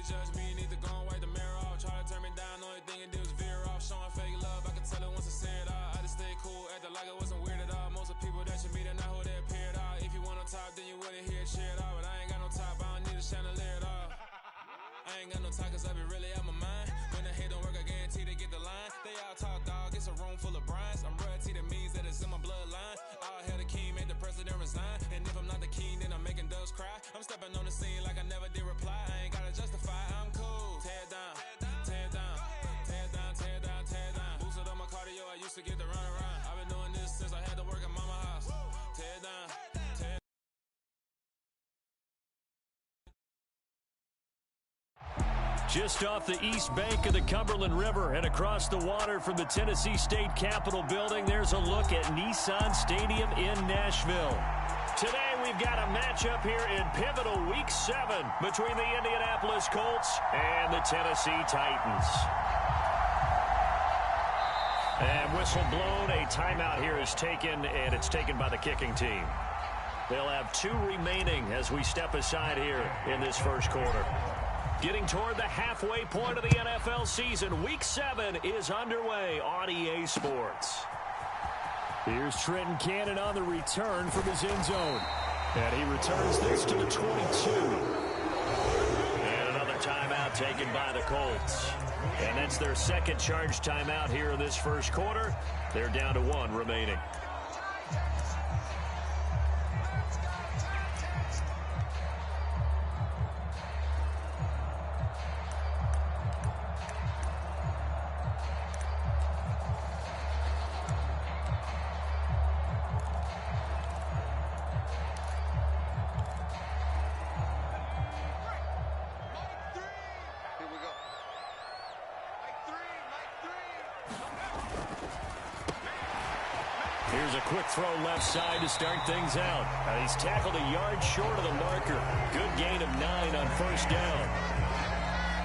they judge me, need to go and wipe the mirror off. Try to turn me down, only thing it do is veer off. Showing fake love, I can tell it once I say it all. I just stay cool, acting like it wasn't weird at all. Most of the people that you meet are not who they appear at all. If you want on top, then you wouldn't hear it cheer at all. But I ain't got no top, I don't need a chandelier at all. I ain't got no talk, cause I be really out my mind. When the head don't work, I guarantee they get the line. They all talk, dog, it's a room full of brinds. I'm royalty, that means that it's in my bloodline. All hail the king, made the president resign. And if I'm not the king, then I'm making doves cry. I'm stepping on the scene like I never did reply. I ain't gotta justify, I'm cool. Tear it down, tear it down, tear it down, tear it down, tear it down. Boosted up my cardio, I used to get the run around. I've been doing this since I had to work at mama house. Tear it down, tear it down. Just off the east bank of the Cumberland River and across the water from the Tennessee State Capitol building, there's a look at Nissan Stadium in Nashville. Today we've got a matchup here in pivotal Week 7 between the Indianapolis Colts and the Tennessee Titans. And whistle blown, a timeout here is taken, and it's taken by the kicking team. They'll have 2 remaining as we step aside here in this first quarter. Getting toward the halfway point of the NFL season, Week 7 is underway on EA Sports. Here's Trenton Cannon on the return from his end zone. And he returns this to the 22. And another timeout taken by the Colts. And that's their second charge timeout here in this first quarter. They're down to 1 remaining. Here's a quick throw left side to start things out. He's tackled a yard short of the marker. Good gain of 9 on first down.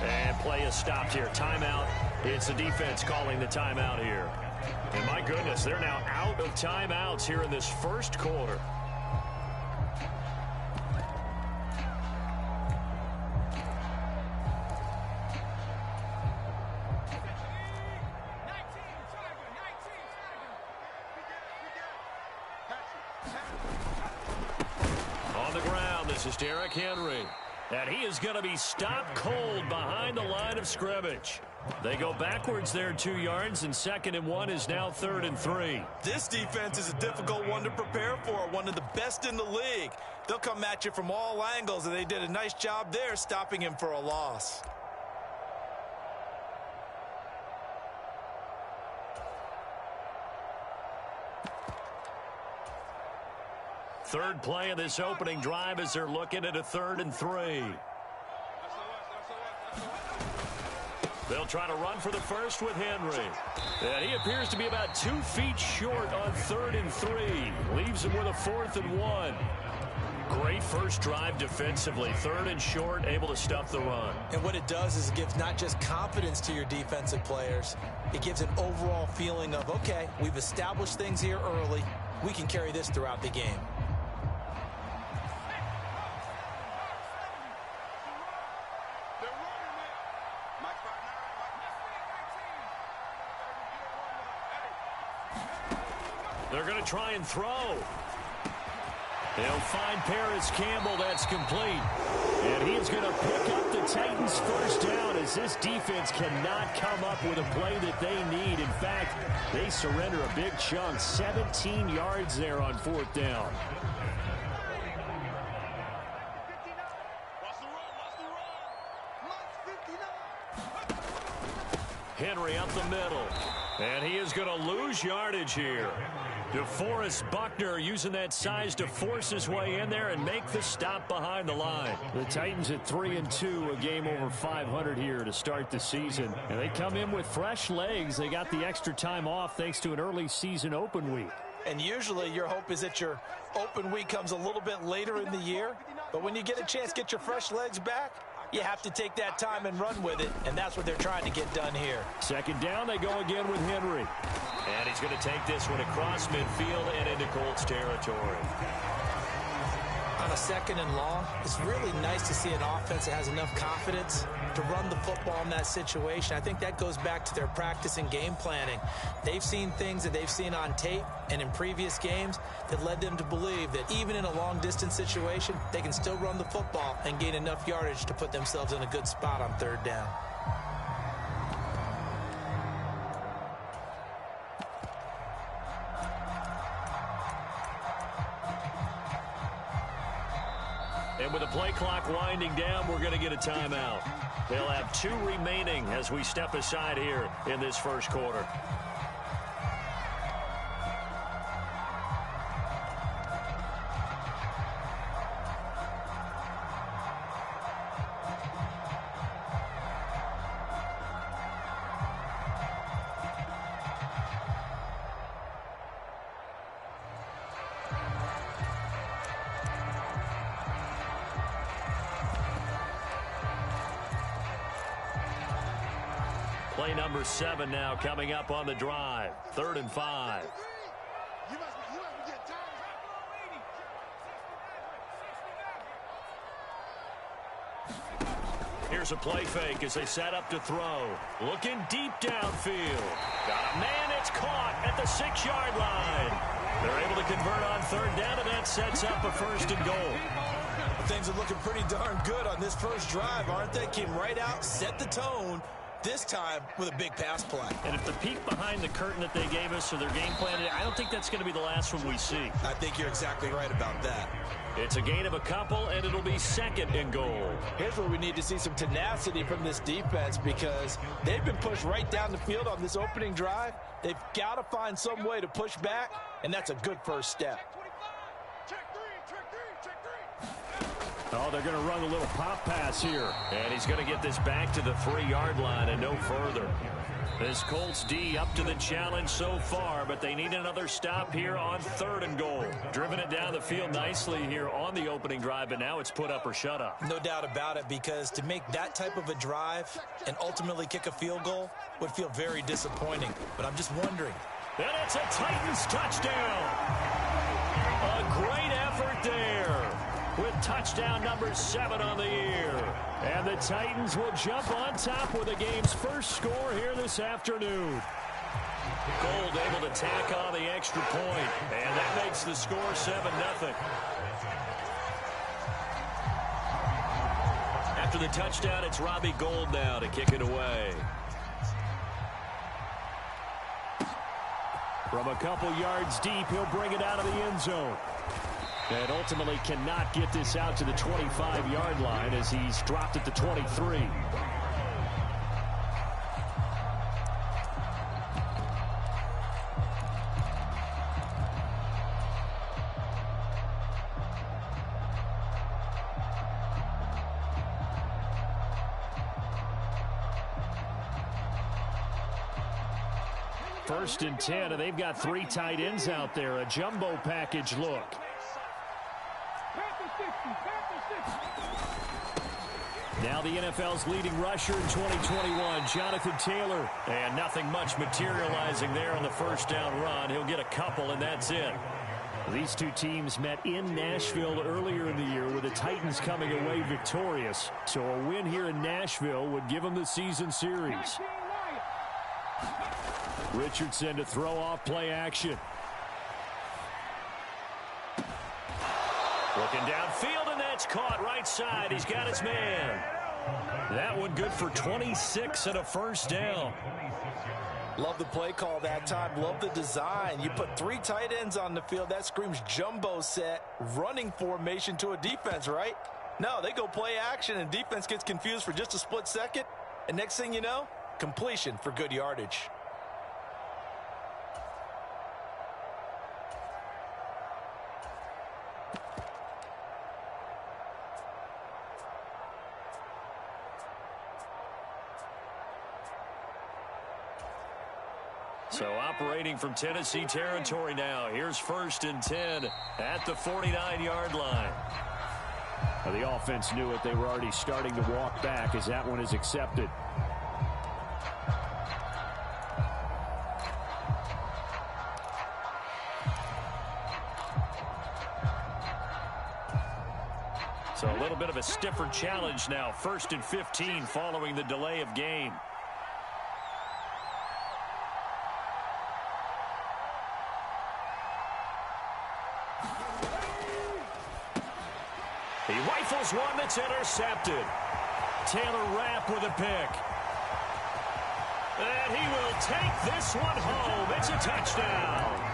And play is stopped here. Timeout. It's the defense calling the timeout here. And my goodness, they're now out of timeouts here in this first quarter. This is Derrick Henry. And he is going to be stopped cold behind the line of scrimmage. They go backwards there 2 yards, and 2nd and 1 is now 3rd and 3. This defense is a difficult one to prepare for, one of the best in the league. They'll come at you from all angles, and they did a nice job there stopping him for a loss. Third play of this opening drive as they're looking at a 3rd and 3. They'll try to run for the first with Henry. And he appears to be about 2 feet short on 3rd and 3. Leaves him with a 4th and 1. Great first drive defensively. 3rd and short, able to stuff the run. And what it does is it gives not just confidence to your defensive players. It gives an overall feeling of, okay, we've established things here early. We can carry this throughout the game. They're going to try and throw. They'll find Paris Campbell. That's complete. And he is going to pick up the Titans' first down as this defense cannot come up with a play that they need. In fact, they surrender a big chunk. 17 yards there on 4th down. Henry up the middle. And he is going to lose yardage here. DeForest Buckner using that size to force his way in there and make the stop behind the line. The Titans at 3-2, a game over 500 here to start the season. And they come in with fresh legs. They got the extra time off thanks to an early season open week. And usually your hope is that your open week comes a little bit later in the year. But when you get a chance to get your fresh legs back, you have to take that time and run with it, and that's what they're trying to get done here. 2nd down, they go again with Henry. And he's going to take this one across midfield and into Colts territory. On a 2nd and long, it's really nice to see an offense that has enough confidence to run the football in that situation. I think that goes back to their practice and game planning. They've seen things that they've seen on tape and in previous games that led them to believe that even in a long-distance situation, they can still run the football and gain enough yardage to put themselves in a good spot on 3rd down. And with the play clock winding down, we're going to get a timeout. They'll have 2 remaining as we step aside here in this first quarter. Play number 7 now coming up on the drive. 3rd and 5. Here's a play fake as they set up to throw. Looking deep downfield. Got a man, it's caught at the 6-yard line. They're able to convert on 3rd down, and that sets up a 1st and goal. Things are looking pretty darn good on this first drive, aren't they? Came right out, set the tone, this time with a big pass play. And if the peek behind the curtain that they gave us or their game plan, I don't think that's going to be the last one we see. I think you're exactly right about that. It's a gain of a couple, and it'll be 2nd and goal. Here's where we need to see some tenacity from this defense because they've been pushed right down the field on this opening drive. They've got to find some way to push back, and that's a good first step. Oh, they're going to run a little pop pass here. And he's going to get this back to the 3-yard line and no further. This Colts D up to the challenge so far, but they need another stop here on 3rd and goal. Driven it down the field nicely here on the opening drive, but now it's put up or shut up. No doubt about it, because to make that type of a drive and ultimately kick a field goal would feel very disappointing. But I'm just wondering. And it's a Titans touchdown. A great effort there, with touchdown number 7 on the year. And the Titans will jump on top with the game's first score here this afternoon. Gold able to tack on the extra point, and that makes the score 7-0. After the touchdown, it's Robbie Gould now to kick it away. From a couple yards deep, he'll bring it out of the end zone. And ultimately cannot get this out to the 25-yard line as he's dropped at the 23. First and 10, and they've got 3 tight ends out there. A jumbo package look. Now the NFL's leading rusher in 2021, Jonathan Taylor. And nothing much materializing there on the first down run. He'll get a couple, and that's it. These two teams met in Nashville earlier in the year with the Titans coming away victorious. So a win here in Nashville would give them the season series. Richardson to throw off play action. Looking downfield, and that's caught right side. He's got his man. That one good for 26 and a first down. Love the play call that time. Love the design. You put 3 tight ends on the field. That screams jumbo set, running formation to a defense, right? No, they go play action, and defense gets confused for just a split second. And next thing you know, completion for good yardage. So operating from Tennessee territory now. Here's 1st and 10 at the 49-yard line. Well, the offense knew it. They were already starting to walk back as that one is accepted. So a little bit of a stiffer challenge now. 1st and 15 following the delay of game. He rifles one that's intercepted. Taylor Rapp with a pick. And he will take this one home. It's a touchdown.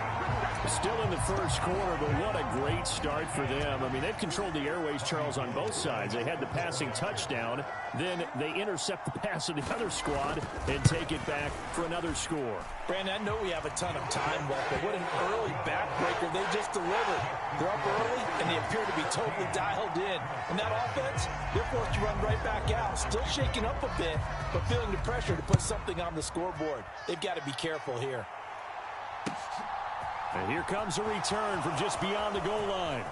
Still in the first quarter, but what a great start for them. I mean, they've controlled the airways, Charles, on both sides. They had the passing touchdown. Then they intercept the pass of the other squad and take it back for another score. Brandon, I know we have a ton of time left, but what an early backbreaker they just delivered. They're up early, and they appear to be totally dialed in. And that offense, they're forced to run right back out. Still shaking up a bit, but feeling the pressure to put something on the scoreboard. They've got to be careful here. And here comes a return from just beyond the goal line.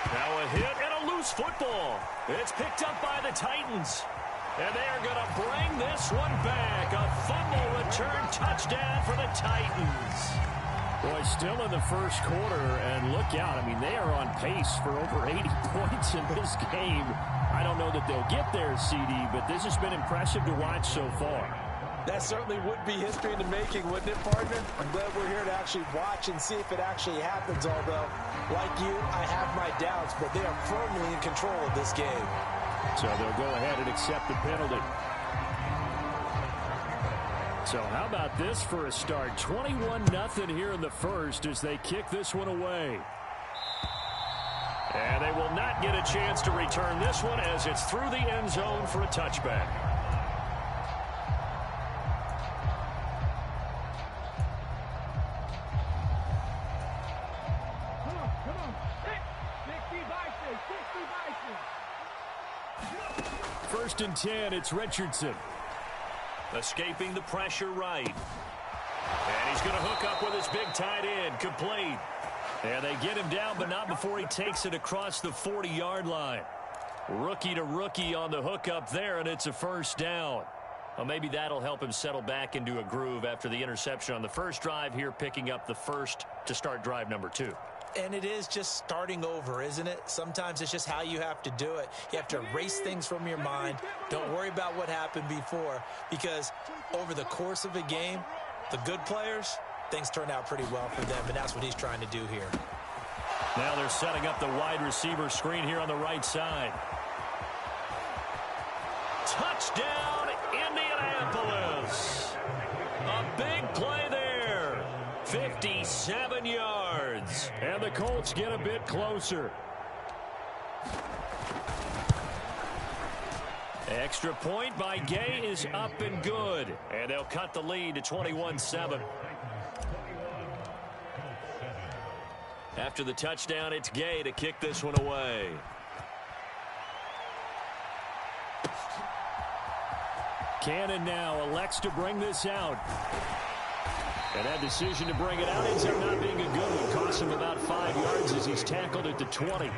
Now a hit and a loose football. It's picked up by the Titans. And they are going to bring this one back. A fumble return touchdown for the Titans. Boy, still in the first quarter, and look out. I mean, they are on pace for over 80 points in this game. I don't know that they'll get there, CD, but this has been impressive to watch so far. That certainly would be history in the making, wouldn't it, partner? I'm glad we're here to actually watch and see if it actually happens, although, like you, I have my doubts, but they are firmly in control of this game. So they'll go ahead and accept the penalty. So how about this for a start? 21-0 here in the first as they kick this one away. And they will not get a chance to return this one as it's through the end zone for a touchback. First and 10, it's Richardson. Escaping the pressure right. And he's going to hook up with his big tight end. Complete. And they get him down, but not before he takes it across the 40-yard line. Rookie to rookie on the hookup there, and it's a first down. Well, maybe that'll help him settle back into a groove after the interception on the first drive here, picking up the first to start drive number 2. And it is just starting over, isn't it? Sometimes it's just how you have to do it. You have to erase things from your mind. Don't worry about what happened before, because over the course of a game, the good players, things turn out pretty well for them, and that's what he's trying to do here. Now they're setting up the wide receiver screen here on the right side. Touchdown, Indianapolis. A big play there. 57 yards. And the Colts get a bit closer. Extra point by Gay is up and good. And they'll cut the lead to 21-7. After the touchdown, it's Gay to kick this one away. Cannon now elects to bring this out. And that decision to bring it out ends up not being a good one. Costs him about 5 yards as he's tackled at the 20.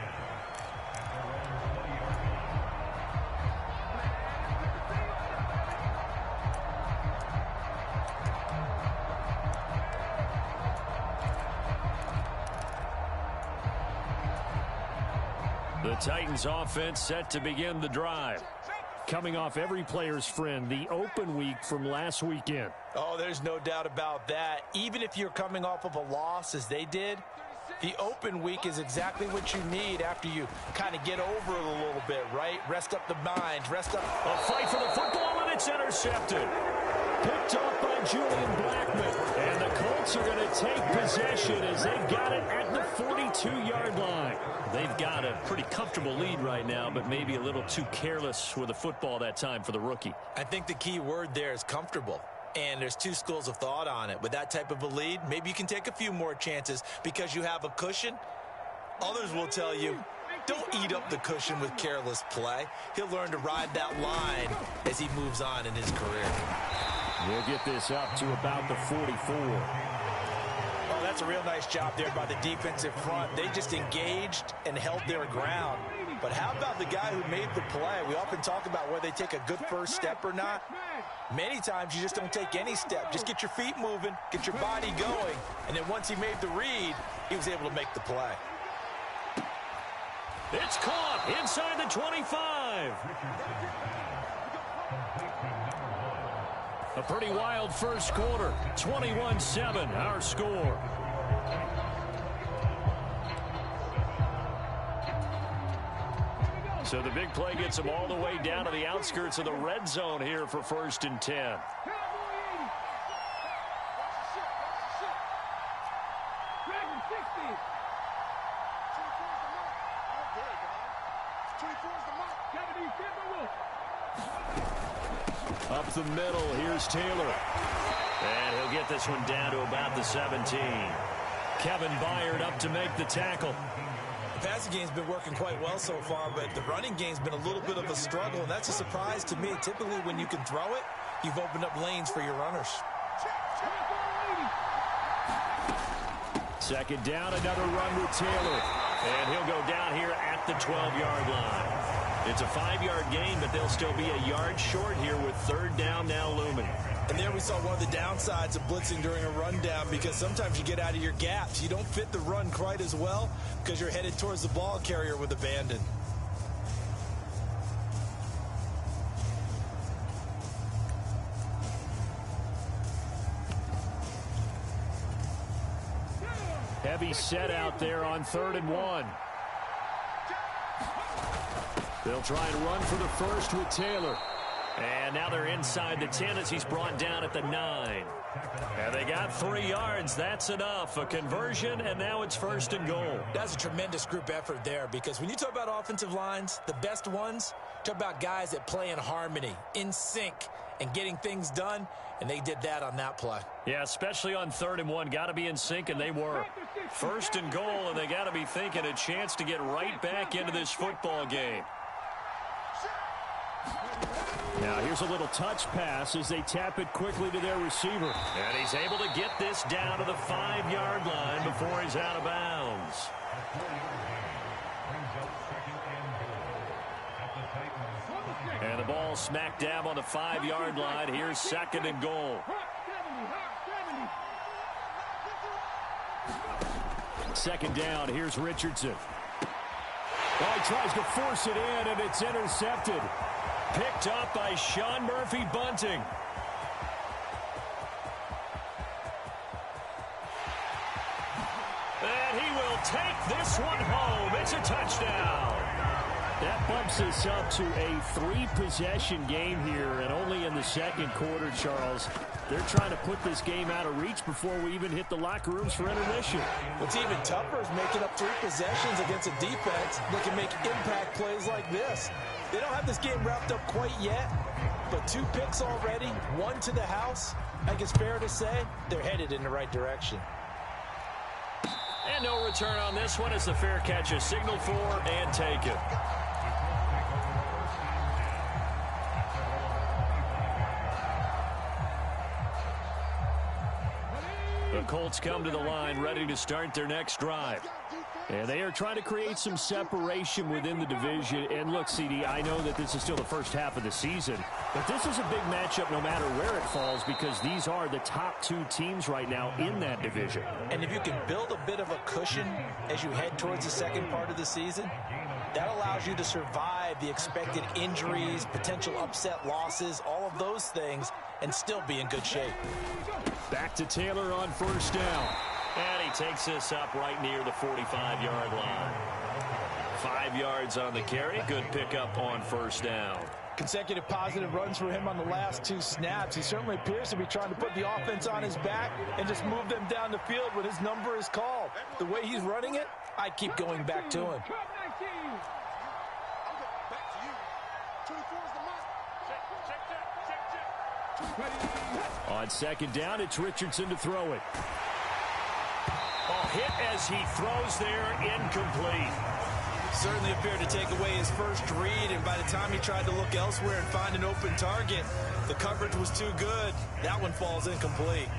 The Titans offense set to begin the drive. Coming off every player's friend, the open week from last weekend. Oh, there's no doubt about that. Even if you're coming off of a loss as they did, the open week is exactly what you need after you kind of get over it a little bit, right? Rest up the mind, rest up. A fight for the football, and it's intercepted. Picked off by Julian Blackman. And the Colts are going to take possession as they've got it at the 42-yard line. They've got a pretty comfortable lead right now, but maybe a little too careless with the football that time for the rookie. I think the key word there is comfortable. And there's two schools of thought on it. With that type of a lead, maybe you can take a few more chances because you have a cushion. Others will tell you, don't eat up the cushion with careless play. He'll learn to ride that line as he moves on in his career. We'll get this up to about the 44. Oh, that's a real nice job there by the defensive front. They just engaged and held their ground. But how about the guy who made the play? We often talk about whether they take a good first step or not. Many times you just don't take any step. Just get your feet moving, get your body going. And then once he made the read, he was able to make the play. It's caught inside the 25. A pretty wild first quarter. 21-7, our score. So the big play gets them all the way down to the outskirts of the red zone here for 1st and 10. Up the middle, here's Taylor. And he'll get this one down to about the 17. Kevin Byard up to make the tackle. The passing game's been working quite well so far, but the running game's been a little bit of a struggle, and that's a surprise to me. Typically, when you can throw it, you've opened up lanes for your runners. Second down, another run with Taylor. And he'll go down here at the 12-yard line. It's a 5-yard gain, but they'll still be a yard short here with 3rd down now looming. And there we saw one of the downsides of blitzing during a rundown, because sometimes you get out of your gaps. You don't fit the run quite as well because you're headed towards the ball carrier with abandon. Heavy set out there on 3rd and 1. They'll try and run for the first with Taylor. And now they're inside the 10 as he's brought down at the 9. And they got 3 yards. That's enough. A conversion, and now it's 1st and goal. That's a tremendous group effort there, because when you talk about offensive lines, the best ones, talk about guys that play in harmony, in sync, and getting things done, and they did that on that play. Yeah, especially on 3rd and 1. Got to be in sync, and they were. 1st and goal, and they got to be thinking a chance to get right back into this football game. Now here's a little touch pass as they tap it quickly to their receiver. And he's able to get this down to the 5-yard line before he's out of bounds. And the ball smack dab on the 5-yard line. Here's 2nd and goal. 2nd down. Here's Richardson. Oh, he tries to force it in, and it's intercepted. Picked up by Sean Murphy Bunting. And he will take this one home. It's a touchdown. That bumps us up to a 3-possession game here, and only in the 2nd quarter, Charles. They're trying to put this game out of reach before we even hit the locker rooms for intermission. What's even tougher is making up 3 possessions against a defense that can make impact plays like this. They don't have this game wrapped up quite yet, but 2 picks already, 1 to the house. I think it's fair to say they're headed in the right direction. And no return on this one as the fair catch is signaled for and taken. The Colts come to the line ready to start their next drive. And they are trying to create some separation within the division. And look, CD, I know that this is still the first half of the season, but this is a big matchup no matter where it falls, because these are the top 2 teams right now in that division. And if you can build a bit of a cushion as you head towards the second part of the season, that allows you to survive the expected injuries, potential upset losses, all of those things, and still be in good shape. Back to Taylor on 1st down. And he takes this up right near the 45-yard line. 5 yards on the carry. Good pickup on 1st down. Consecutive positive runs for him on the last 2 snaps. He certainly appears to be trying to put the offense on his back and just move them down the field when his number is called. The way he's running it, I'd keep going back to him. On 2nd down, it's Richardson to throw it. Hit as he throws there, incomplete. Certainly appeared to take away his first read, and by the time he tried to look elsewhere and find an open target, the coverage was too good. That one falls incomplete.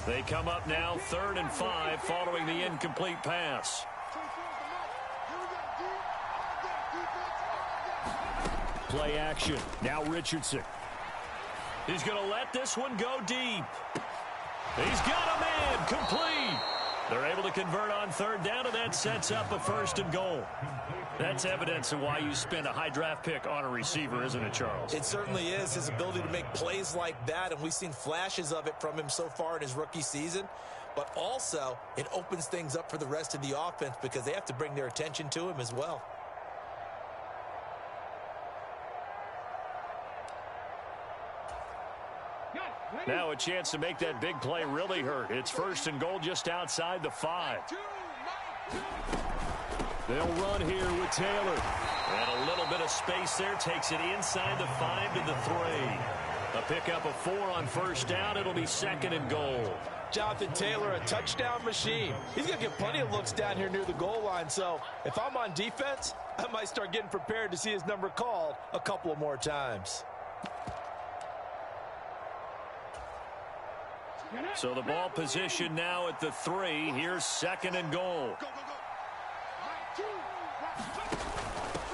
They come up now 3rd and 5 following the incomplete pass. Play action. Now Richardson. He's going to let this one go deep. He's got a man complete. They're able to convert on third down, and that sets up a 1st and goal. That's evidence of why you spend a high draft pick on a receiver, isn't it, Charles? It certainly is. His ability to make plays like that, and we've seen flashes of it from him so far in his rookie season. But also, it opens things up for the rest of the offense because they have to bring their attention to him as well. Now a chance to make that big play really hurt. It's 1st and goal just outside the 5. They'll run here with Taylor. And a little bit of space there. Takes it inside the 5 to the 3. A pickup of 4 on 1st down. It'll be 2nd and goal. Jonathan Taylor, a touchdown machine. He's going to get plenty of looks down here near the goal line. So if I'm on defense, I might start getting prepared to see his number called a couple of more times. So the ball position now at the 3. Here's 2nd and goal.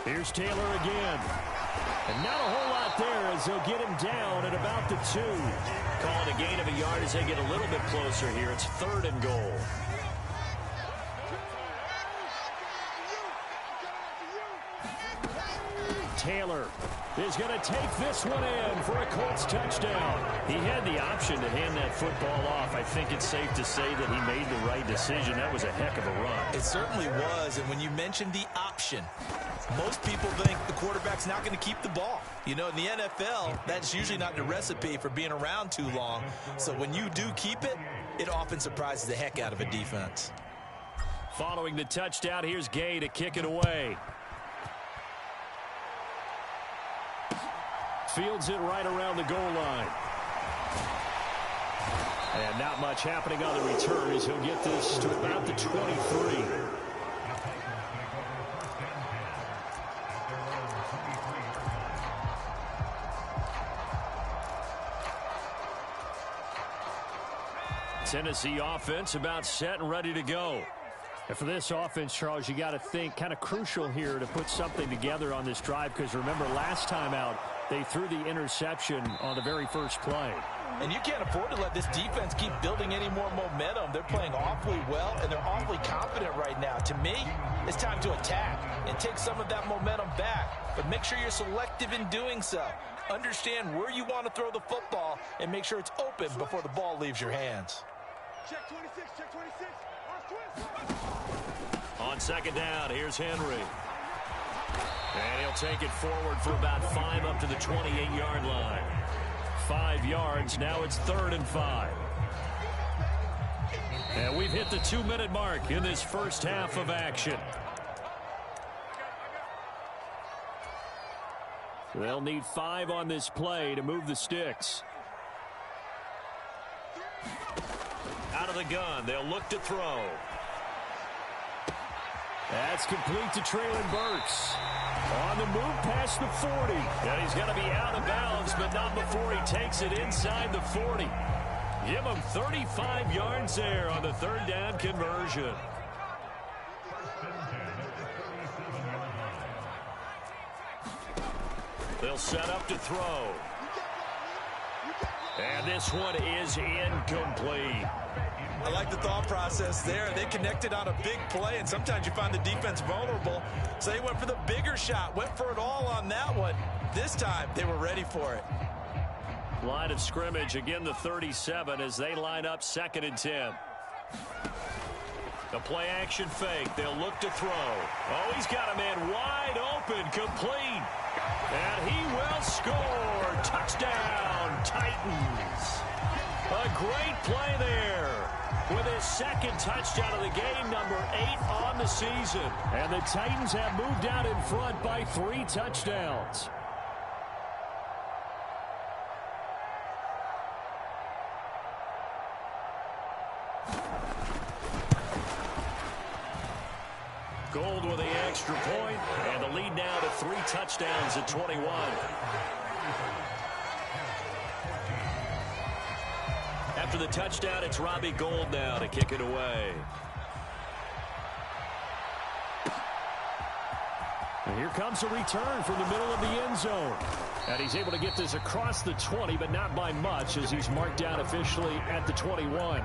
Here's Taylor again. And not a whole lot there as they'll get him down at about the 2. Call it a gain of a yard as they get a little bit closer here. It's 3rd and goal. Taylor is going to take this one in for a Colts touchdown. He had the option to hand that football off. I think it's safe to say that he made the right decision. That was a heck of a run. It certainly was, and when you mentioned the option, most people think the quarterback's not going to keep the ball. You know, in the NFL, that's usually not the recipe for being around too long. So when you do keep it, it often surprises the heck out of a defense. Following the touchdown, here's Gay to kick it away. Fields it right around the goal line. And not much happening on the return as he'll get this to about the 23. Tennessee offense about set and ready to go. And for this offense, Charles, you got to think kind of crucial here to put something together on this drive because remember last time out they threw the interception on the very first play. And you can't afford to let this defense keep building any more momentum. They're playing awfully well, and they're awfully confident right now. To me, it's time to attack and take some of that momentum back. But make sure you're selective in doing so. Understand where you want to throw the football and make sure it's open before the ball leaves your hands. Check 26, check 26. On 2nd down, here's Henry. And he'll take it forward for about 5 up to the 28-yard line. 5 yards, now it's 3rd and 5. And we've hit the 2-minute mark in this first half of action. They'll need 5 on this play to move the sticks. Out of the gun, they'll look to throw. That's complete to Treylon Burks. On the move past the 40. And he's going to be out of bounds, but not before he takes it inside the 40. Give him 35 yards there on the 3rd down conversion. They'll set up to throw. And this one is incomplete. I like the thought process there. They connected on a big play, and sometimes you find the defense vulnerable. So they went for the bigger shot, went for it all on that one. This time, they were ready for it. Line of scrimmage, again the 37 as they line up 2nd and 10. The play action fake. They'll look to throw. Oh, he's got a man wide open, complete. And he will score. Touchdown, Titans. A great play there with his 2nd touchdown of the game, number 8 on the season. And the Titans have moved out in front by 3 touchdowns. Gold with the extra point, and the lead now to 3 touchdowns at 21. After the touchdown, it's Robbie Gould now to kick it away. And here comes a return from the middle of the end zone. And he's able to get this across the 20, but not by much as he's marked down officially at the 21.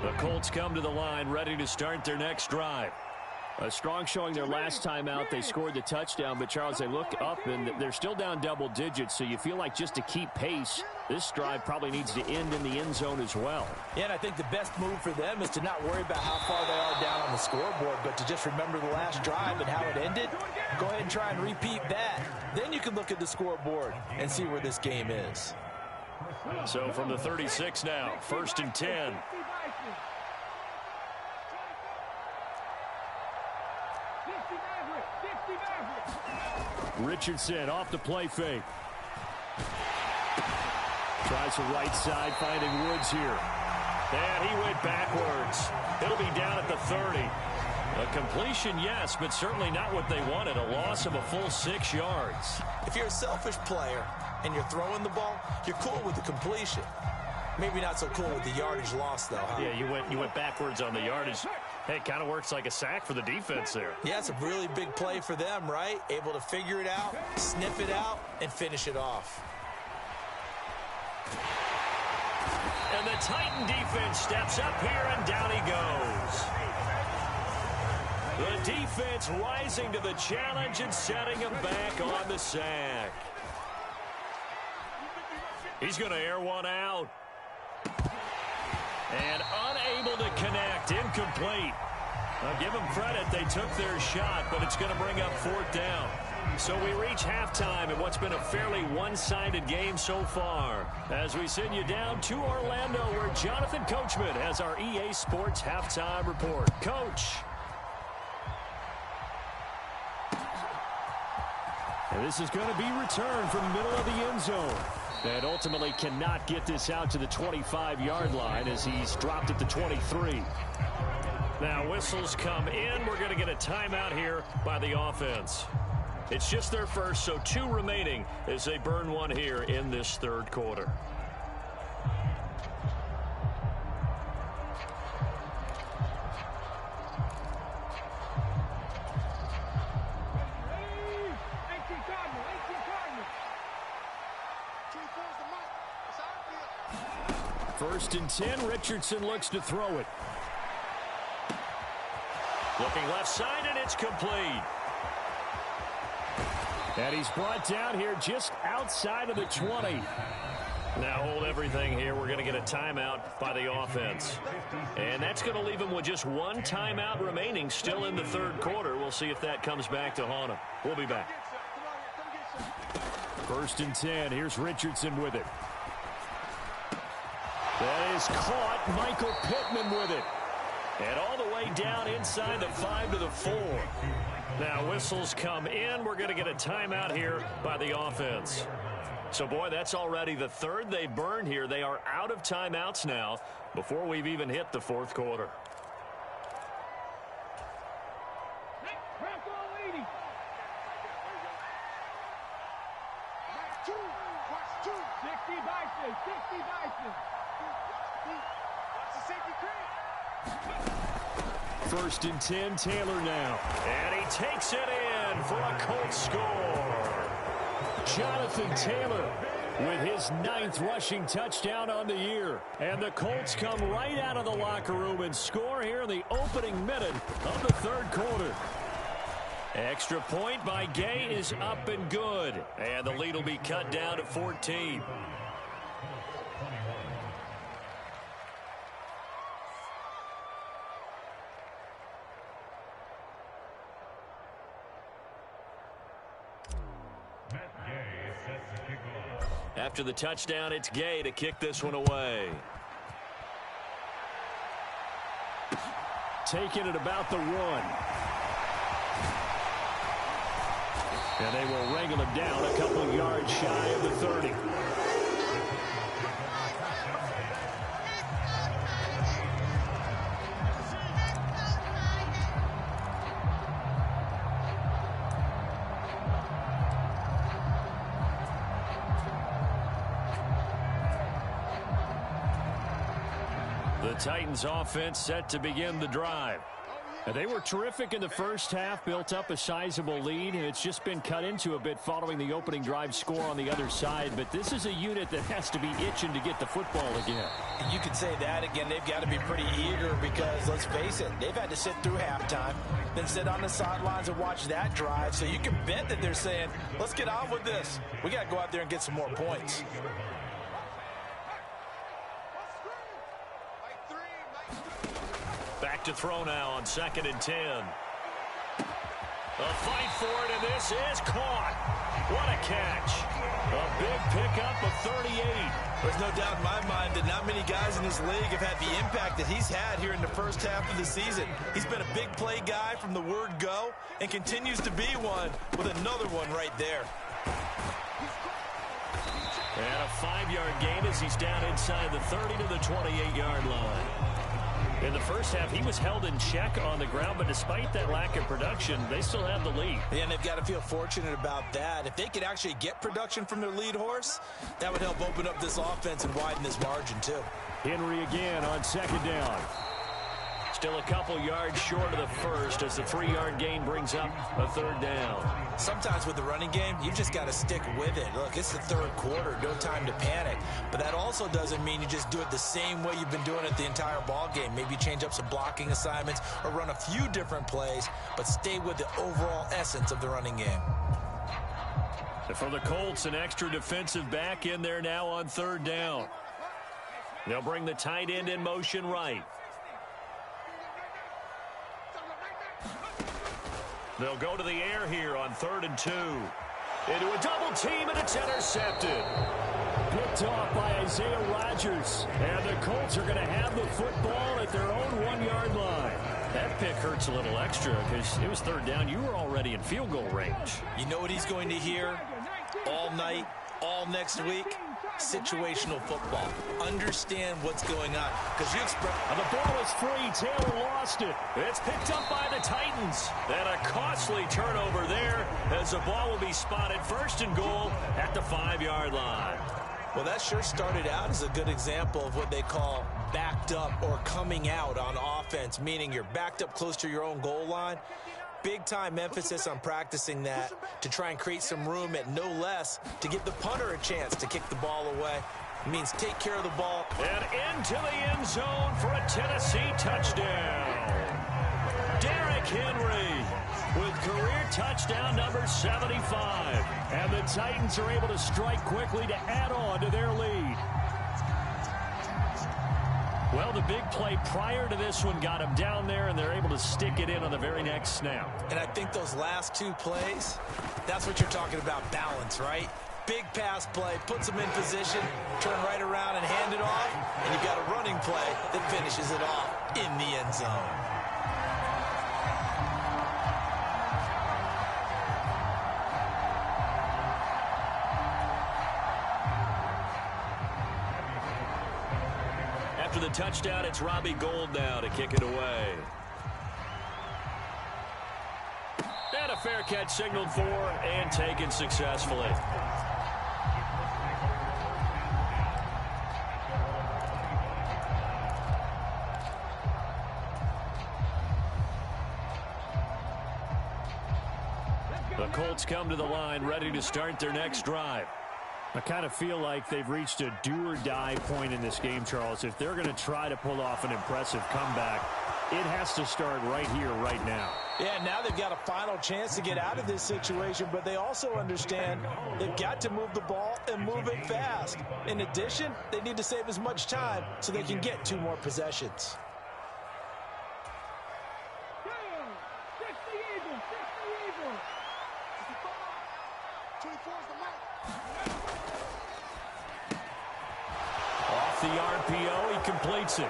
The Colts come to the line ready to start their next drive. A strong showing their last time out. They scored the touchdown, but, Charles, they look up, and they're still down double digits, so you feel like just to keep pace, this drive probably needs to end in the end zone as well. Yeah, and I think the best move for them is to not worry about how far they are down on the scoreboard, but to just remember the last drive and how it ended. Go ahead and try and repeat that. Then you can look at the scoreboard and see where this game is. So from the 36 now, 1st and 10. Richardson off the play fake. Tries the right side, finding Woods here. And he went backwards. It'll be down at the 30. A completion, yes, but certainly not what they wanted. A loss of a full 6 yards. If you're a selfish player and you're throwing the ball, you're cool with the completion. Maybe not so cool with the yardage loss, though, huh? Yeah, you went backwards on the yardage. Hey, it kind of works like a sack for the defense there. Yeah, it's a really big play for them, right? Able to figure it out, sniff it out, and finish it off. And the Titan defense steps up here, and down he goes. The defense rising to the challenge and setting him back on the sack. He's going to air one out. And unable to connect, incomplete. I'll give them credit, they took their shot, but it's going to bring up 4th down. So we reach halftime in what's been a fairly one-sided game so far. As we send you down to Orlando, where Jonathan Coachman has our EA Sports halftime report. Coach. And this is going to be returned from the middle of the end zone. And ultimately cannot get this out to the 25-yard line as he's dropped at the 23. Now whistles come in. We're going to get a timeout here by the offense. It's just their first, so 2 remaining as they burn one here in this 3rd quarter. First and 10, Richardson looks to throw it. Looking left side, and it's complete. And he's brought down here just outside of the 20. Now hold everything here. We're going to get a timeout by the offense. And that's going to leave them with just 1 timeout remaining still in the 3rd quarter. We'll see if that comes back to haunt them. We'll be back. First and 10. Here's Richardson with it. That is caught. Michael Pittman with it. And all the way down inside the 5 to the 4. Now whistles come in. We're going to get a timeout here by the offense. So, boy, that's already the 3rd they burned here. They are out of timeouts now before we've even hit the 4th quarter. First and 10, Taylor now. And he takes it in for a Colts score. Jonathan Taylor with his 9th rushing touchdown on the year. And the Colts come right out of the locker room and score here in the opening minute of the 3rd quarter. Extra point by Gay is up and good. And the lead will be cut down to 14. After the touchdown, it's Gay to kick this one away. Taking it about the 1. And they will wrangle him down a couple of yards shy of the 30. The Titans offense set to begin the drive. They were terrific in the first half, built up a sizable lead, and it's just been cut into a bit following the opening drive score on the other side. But this is a unit that has to be itching to get the football again. And you could say that again. They've got to be pretty eager because, let's face it, they've had to sit through halftime, then sit on the sidelines and watch that drive. So you can bet that they're saying, let's get on with this. We got to go out there and get some more points. Back to throw now on 2nd and 10. A fight for it, and this is caught. What a catch. A big pickup of 38. There's no doubt in my mind that not many guys in this league have had the impact that he's had here in the first half of the season. He's been a big play guy from the word go and continues to be one with another one right there. And a 5-yard gain as he's down inside the 30 to the 28-yard line. In the first half, he was held in check on the ground, but despite that lack of production, they still have the lead. Yeah, and they've got to feel fortunate about that. If they could actually get production from their lead horse, that would help open up this offense and widen this margin, too. Henry again on 2nd down. Still a couple yards short of the first as the 3-yard gain brings up a 3rd down. Sometimes with the running game, you've just got to stick with it. Look, it's the 3rd quarter, no time to panic. But that also doesn't mean you just do it the same way you've been doing it the entire ball game. Maybe change up some blocking assignments or run a few different plays, but stay with the overall essence of the running game. And for the Colts, an extra defensive back in there now on 3rd down. They'll bring the tight end in motion right. They'll go to the air here on 3rd and 2. Into a double team, and it's intercepted. Picked off by Isaiah Rodgers. And the Colts are going to have the football at their own 1-yard line. That pick hurts a little extra because it was 3rd down. You were already in field goal range. You know what he's going to hear all night, all next week? Situational football. Understand what's going on. Because you express... The ball is free. Taylor lost it. It's picked up by the Titans. And a costly turnover there as the ball will be spotted 1st and goal at the 5-yard line. Well, that sure started out as a good example of what they call backed up or coming out on offense, meaning you're backed up close to your own goal line. Big-time emphasis on practicing that to try and create some room at no less to give the punter a chance to kick the ball away. It means take care of the ball. And into the end zone for a Tennessee touchdown. Derrick Henry with career touchdown number 75. And the Titans are able to strike quickly to add on to their lead. Well, the big play prior to this one got them down there, and they're able to stick it in on the very next snap. And I think those last 2 plays, that's what you're talking about, balance, right? Big pass play, puts them in position, turn right around and hand it off, and you've got a running play that finishes it off in the end zone. After the touchdown, it's Robbie Gould now to kick it away. And a fair catch signaled for and taken successfully. The Colts come to the line ready to start their next drive. I kind of feel like they've reached a do-or-die point in this game, Charles. If they're going to try to pull off an impressive comeback, it has to start right here, right now. Yeah, now they've got a final chance to get out of this situation, but they also understand they've got to move the ball and move it fast. In addition, they need to save as much time so they can get 2 more possessions. The RPO, he completes it.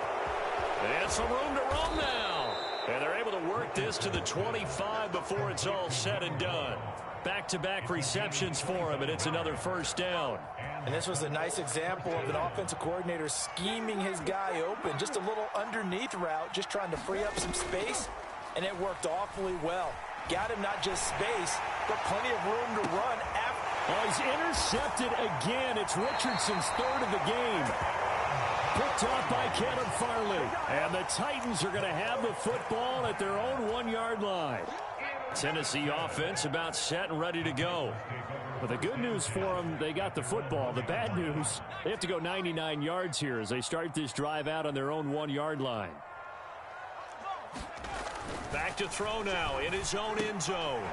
And some room to run now. And they're able to work this to the 25 before it's all said and done. Back-to-back receptions for him, and it's another 1st down. And this was a nice example of an offensive coordinator scheming his guy open. Just a little underneath route, just trying to free up some space, and it worked awfully well. Got him not just space, but plenty of room to run after. Oh, he's intercepted again. It's Richardson's 3rd of the game. Picked off by Caleb Farley. And the Titans are going to have the football at their own 1-yard line. Tennessee offense about set and ready to go. But the good news for them, they got the football. The bad news, they have to go 99 yards here as they start this drive out on their own 1-yard line. Back to throw now in his own end zone.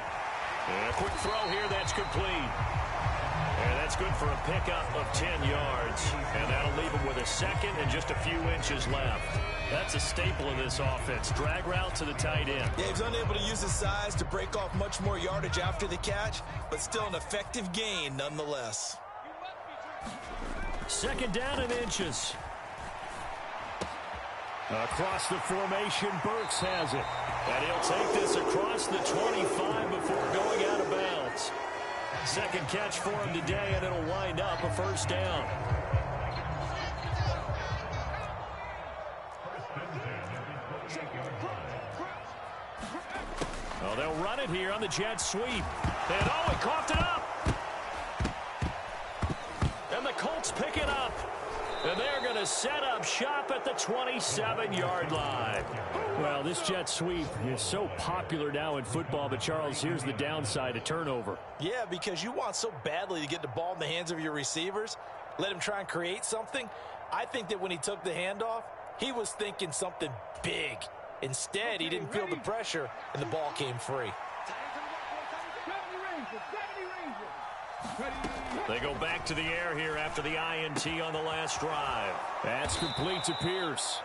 And a quick throw here, that's complete. And that's good for a pickup of 10 yards. And that'll leave him with a second and just a few inches left. That's a staple of this offense. Drag route to the tight end. Yeah, he's unable to use his size to break off much more yardage after the catch, but still an effective gain nonetheless. Second down and inches. Across the formation, Burks has it. And he'll take this across the 25 before going out of bounds. Second catch for him today, and it'll wind up a first down. Well, they'll run it here on the jet sweep. And oh, he coughed it up. And the Colts pick it up. And they're going to set up shop at the 27-yard line. Well, this jet sweep is so popular now in football, but Charles, here's the downside, a turnover. Yeah, because you want so badly to get the ball in the hands of your receivers, let him try and create something. I think that when he took the handoff, he was thinking something big. Instead, he didn't feel the pressure, and the ball came free. They go back to the air here after the INT on the last drive. That's complete to Pierce.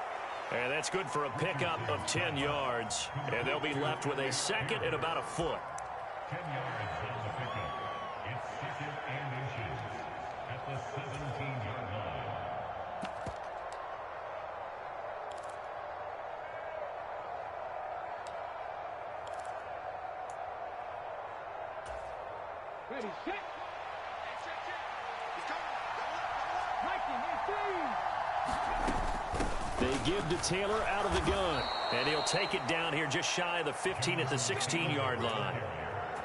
And that's good for a pickup of 10 yards. And they'll be left with a second and about a foot. 10 yards on the pickup. It's second and inches at the 17-yard line. Ready, set. They give to Taylor out of the gun. And he'll take it down here just shy of the 15 at the 16-yard line.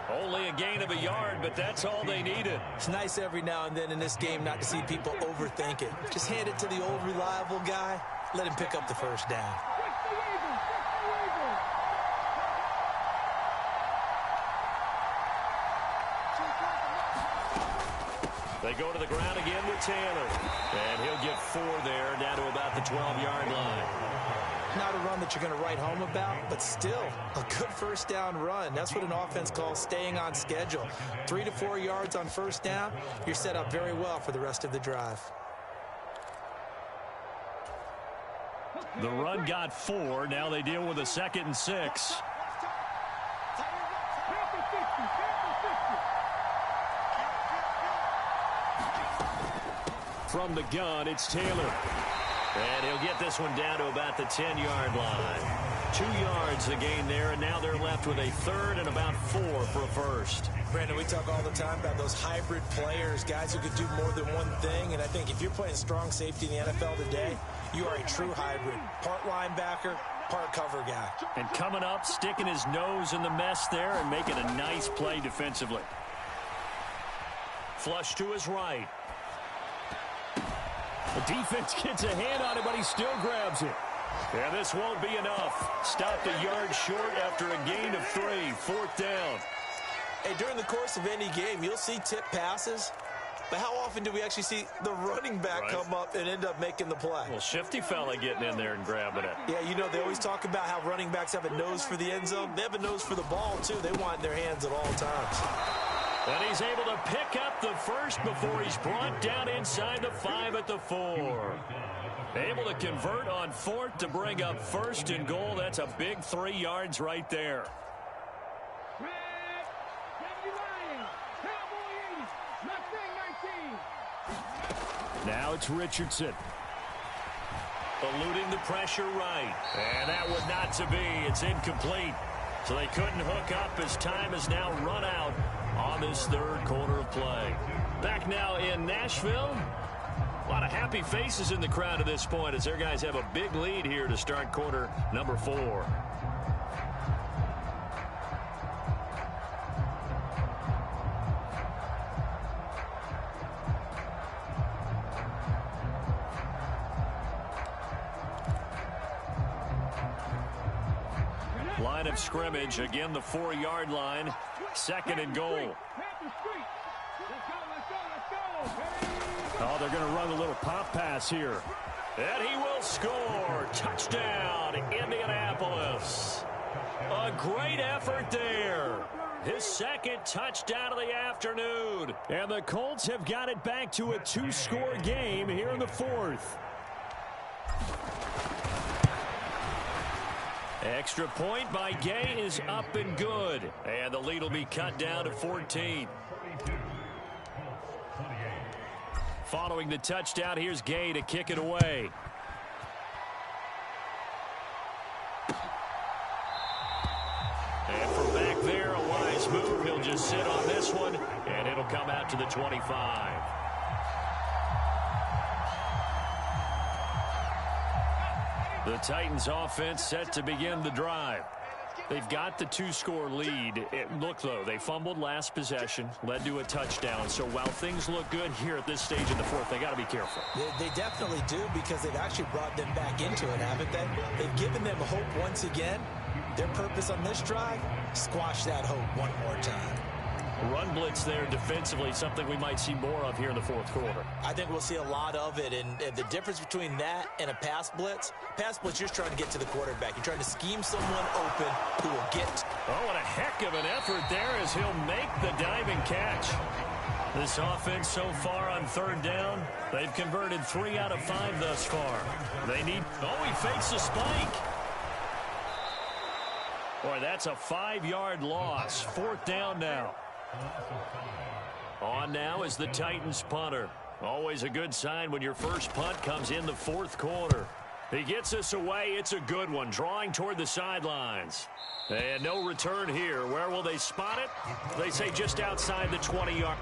Only a gain of a yard, but that's all they needed. It's nice every now and then in this game not to see people overthink it. Just hand it to the old reliable guy. Let him pick up the first down. They go to the ground again with Taylor. And he'll get 4 there, down to about the 12-yard line. Not a run that you're going to write home about, but still a good first down run. That's what an offense calls staying on schedule. 3 to 4 yards on first down, you're set up very well for the rest of the drive. The run got 4. Now they deal with a 2nd and 6. From the gun, it's Taylor. And he'll get this one down to about the 10-yard line. 2 yards the gain there, and now they're left with a third and about 4 for a first. Brandon, we talk all the time about those hybrid players, guys who could do more than one thing. And I think if you're playing strong safety in the NFL today, you are a true hybrid. Part linebacker, part cover guy. And coming up, sticking his nose in the mess there and making a nice play defensively. Flush to his right. The defense gets a hand on it, but he still grabs it. And this won't be enough. Stopped a yard short after a gain of 3. 4th down. Hey, during the course of any game, you'll see tip passes. But how often do we actually see the running back come up and end up making the play? Well, shifty fella getting in there and grabbing it. Yeah, you know, they always talk about how running backs have a nose for the end zone. They have a nose for the ball, too. They want it in their hands at all times. And he's able to pick up the first before he's brought down inside the 5 at the 4. Able to convert on 4th to bring up 1st and goal. That's a big 3 yards right there. Now it's Richardson. Eluding the pressure right. And that would not to be. It's incomplete. So they couldn't hook up as time has now run out on this third quarter of play. Back now in Nashville. A lot of happy faces in the crowd at this point as their guys have a big lead here to start quarter number 4. line of scrimmage. Again, the 4-yard line. Second and goal. Oh, they're going to run a little pop pass here. And he will score. Touchdown, Indianapolis. A great effort there. His second touchdown of the afternoon. And the Colts have got it back to a 2-score game here in the fourth. Extra point by Gay is up and good. And the lead will be cut down to 14. Following the touchdown, here's Gay to kick it away. And from back there, a wise move. He'll just sit on this one, and it'll come out to the 25. The Titans offense set to begin the drive. They've got the 2-score lead. Look, though, they fumbled last possession, led to a touchdown. So while things look good here at this stage in the fourth, they got to be careful. They definitely do, because they've actually brought them back into it, haven't they? They've given them hope once again. Their purpose on this drive, squash that hope one more time. Run blitz there defensively, something we might see more of here in the fourth quarter. I think we'll see a lot of it, and the difference between that and a pass blitz, you're just trying to get to the quarterback. You're trying to scheme someone open who will get. Oh, and a heck of an effort there as he'll make the diving catch. This offense so far on third down, they've converted 3 out of 5 thus far. They need, oh, he fakes the spike. Boy, that's a 5-yard loss. Fourth down now. On now is the Titans punter. Always a good sign when your first punt comes in the fourth quarter. He gets us away. It's a good one. Drawing toward the sidelines. And no return here. Where will they spot it? They say just outside the 20-yard.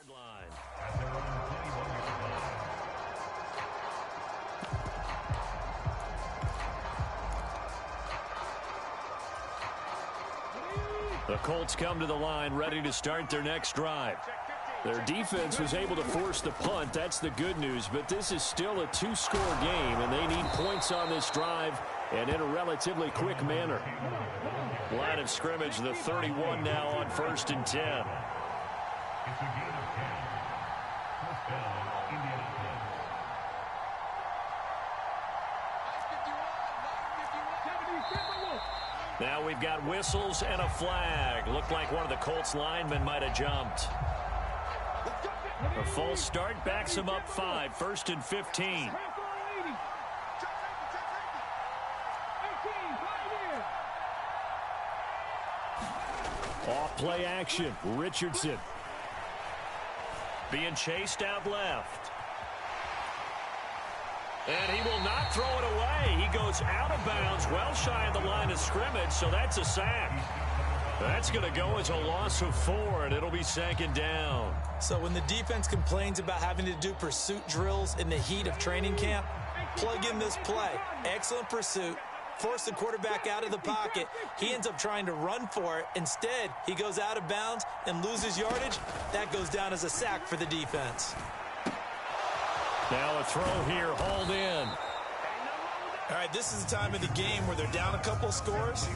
Line. The Colts come to the line ready to start their next drive. Their defense was able to force the punt. That's the good news. But this is still a 2-score game, and they need points on this drive and in a relatively quick manner. Line of scrimmage, the 31 now on 1st and 10. It's a gain of 10. First down, Indianapolis. Now we've got whistles and a flag. Looked like one of the Colts linemen might have jumped. A false start backs him up 5. 1st and 15. Off play action. Richardson. Being chased out left. And he will not throw it away. He goes out of bounds, well shy of the line of scrimmage, so that's a sack. That's going to go as a loss of 4, and it'll be 2nd down. So when the defense complains about having to do pursuit drills in the heat of training camp, plug in this play. Excellent pursuit. Force the quarterback out of the pocket. He ends up trying to run for it. Instead, he goes out of bounds and loses yardage. That goes down as a sack for the defense. Now a throw here, hauled in. All right, this is the time of the game where they're down a couple scores,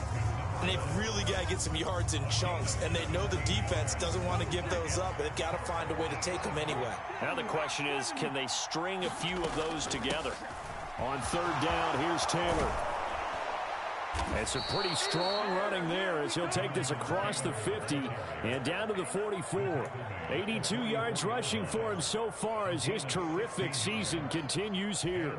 and they've really got to get some yards in chunks, and they know the defense doesn't want to give those up, but they've got to find a way to take them anyway. Now the question is, can they string a few of those together? On 3rd down, here's Taylor. It's a pretty strong running there as he'll take this across the 50 and down to the 44. 82 yards rushing for him so far as his terrific season continues here.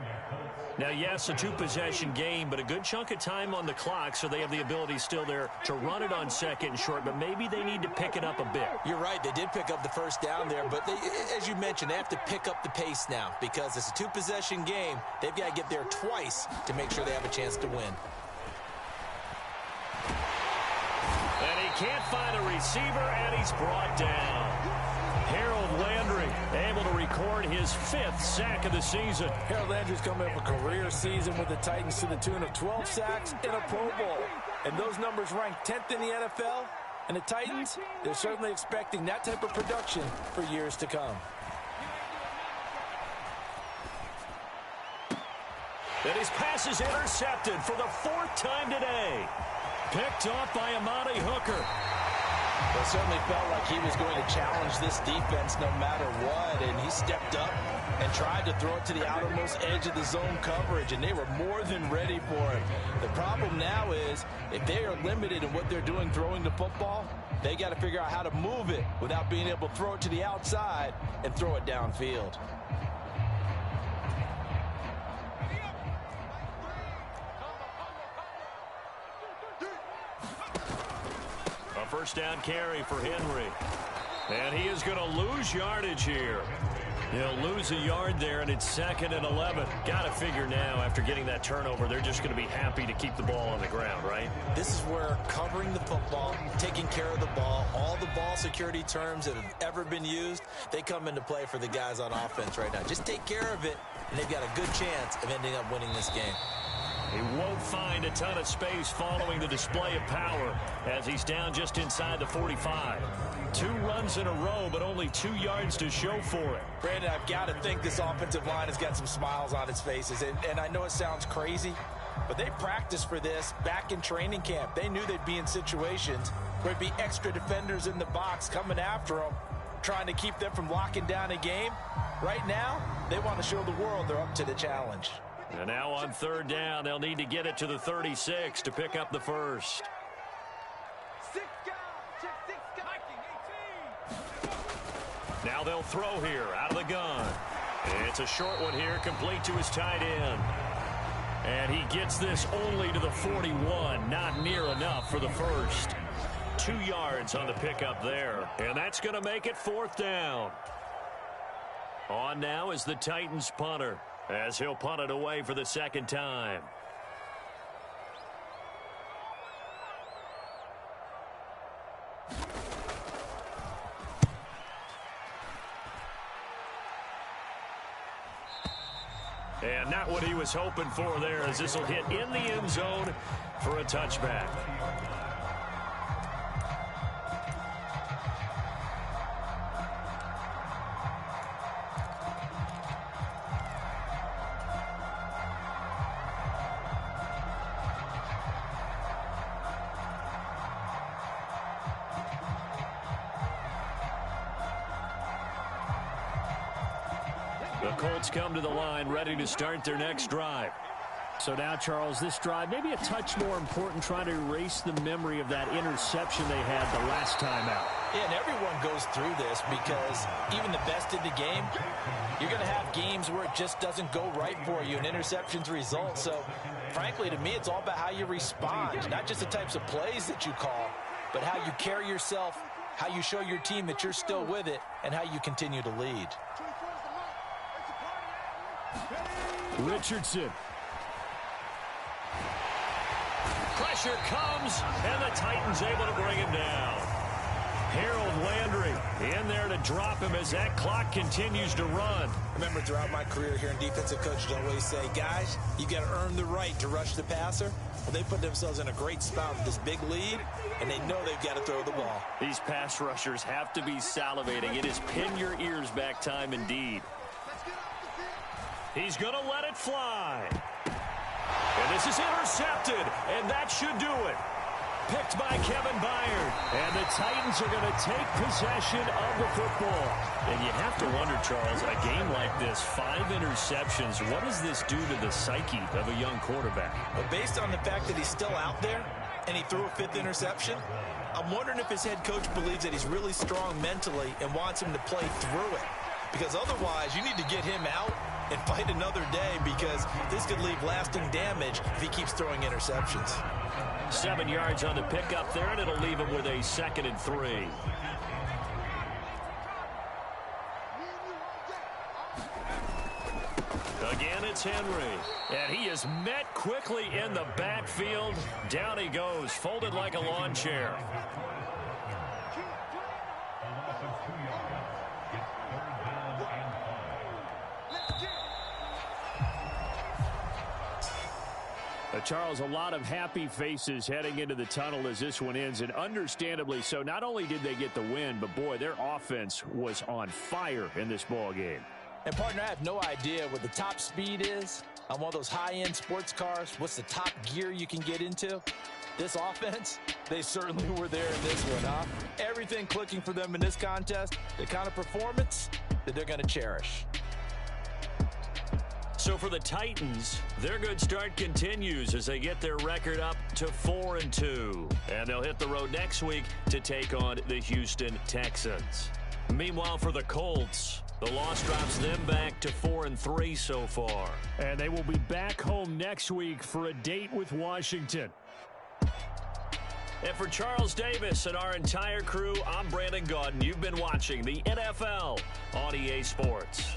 Now, yes, a two-possession game, but a good chunk of time on the clock, so they have the ability still there to run it on second and short, but maybe they need to pick it up a bit. You're right. They did pick up the first down there, but as you mentioned, they have to pick up the pace now because it's a two-possession game. They've got to get there twice to make sure they have a chance to win. And he can't find a receiver, and he's brought down. Harold Landry able to record his 5th sack of the season. Harold Landry's coming up a career season with the Titans to the tune of 12 sacks and a Pro Bowl. And those numbers rank 10th in the NFL. And the Titans, they're certainly expecting that type of production for years to come. And his pass is intercepted for the 4th time today. Picked off by Amani Hooker. Well, it certainly felt like he was going to challenge this defense no matter what, and he stepped up and tried to throw it to the outermost edge of the zone coverage, and they were more than ready for it. The problem now is if they are limited in what they're doing throwing the football, they got to figure out how to move it without being able to throw it to the outside and throw it downfield. First down carry for Henry. And he is going to lose yardage here. He'll lose a yard there, and it's 2nd and 11. Got to figure now, after getting that turnover, they're just going to be happy to keep the ball on the ground, right? This is where covering the football, taking care of the ball, all the ball security terms that have ever been used, they come into play for the guys on offense right now. Just take care of it, and they've got a good chance of ending up winning this game. He won't find a ton of space following the display of power as he's down just inside the 45. 2 runs in a row, but only 2 yards to show for it. Brandon, I've got to think this offensive line has got some smiles on its faces. And I know it sounds crazy, but they practiced for this back in training camp. They knew they'd be in situations where there'd be extra defenders in the box coming after them, trying to keep them from locking down a game. Right now, they want to show the world they're up to the challenge. And now on 3rd down, they'll need to get it to the 36 to pick up the first. 6 guys, check 6 guys. Now they'll throw here out of the gun. It's a short one here, complete to his tight end. And he gets this only to the 41, not near enough for the first. 2 yards on the pickup there, and that's going to make it 4th down. On now is the Titans punter, as he'll punt it away for the 2nd time. And not what he was hoping for there, as this will hit in the end zone for a touchback. The Colts come to the line, ready to start their next drive. So now, Charles, this drive maybe a touch more important, trying to erase the memory of that interception they had the last time out. Yeah, and everyone goes through this because even the best in the game, you're going to have games where it just doesn't go right for you and interceptions result. So, frankly, to me, it's all about how you respond, not just the types of plays that you call, but how you carry yourself, how you show your team that you're still with it, and how you continue to lead. Richardson. Pressure comes, and the Titans able to bring him down. Harold Landry in there to drop him as that clock continues to run. Remember, throughout my career here in defensive coaches always say, guys, you got to earn the right to rush the passer. Well, they put themselves in a great spot with this big lead, and they know they've got to throw the ball. These pass rushers have to be salivating. It is pin your ears back time indeed. He's going to let it fly. And this is intercepted, and that should do it. picked by Kevin Byard. And the Titans are going to take possession of the football. And you have to wonder, Charles, a game like this, 5 interceptions, what does this do to the psyche of a young quarterback? But based on the fact that he's still out there and he threw a 5th interception, I'm wondering if his head coach believes that he's really strong mentally and wants him to play through it. Because otherwise, you need to get him out and fight another day, because this could leave lasting damage if he keeps throwing interceptions. 7 yards on the pickup there, and it'll leave him with a 2nd and 3. Again, it's Henry. And he is met quickly in the backfield. Down he goes, folded like a lawn chair. Charles, a lot of happy faces heading into the tunnel as this one ends, and understandably so. Not only did they get the win, but boy, their offense was on fire in this ball game. And partner, I have no idea what the top speed is on one of those high-end sports cars. What's the top gear you can get into? This offense, they certainly were there in this one, huh? Everything clicking for them in this contest, the kind of performance that they're going to cherish. So for the Titans, their good start continues as they get their record up to 4-2. And they'll hit the road next week to take on the Houston Texans. Meanwhile, for the Colts, the loss drops them back to 4-3 so far. And they will be back home next week for a date with Washington. And for Charles Davis and our entire crew, I'm Brandon Gaudin. You've been watching the NFL on EA Sports.